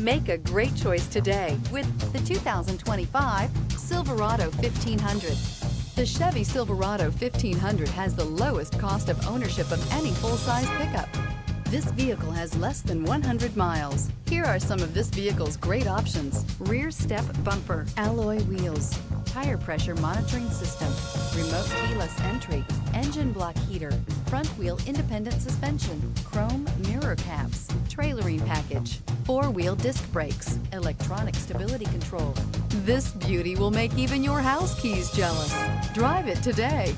Make a great choice today with the 2025 Silverado 1500. The Chevy Silverado 1500 has the lowest cost of ownership of any full-size pickup. This vehicle has less than 100 miles. Here are some of this vehicle's great options: rear step bumper, alloy wheels, tire pressure monitoring system, remote keyless entry, engine block heater, front wheel independent suspension, chrome mirror caps, trailering package, four-wheel disc brakes, electronic stability control. This beauty will make even your house keys jealous. Drive it today.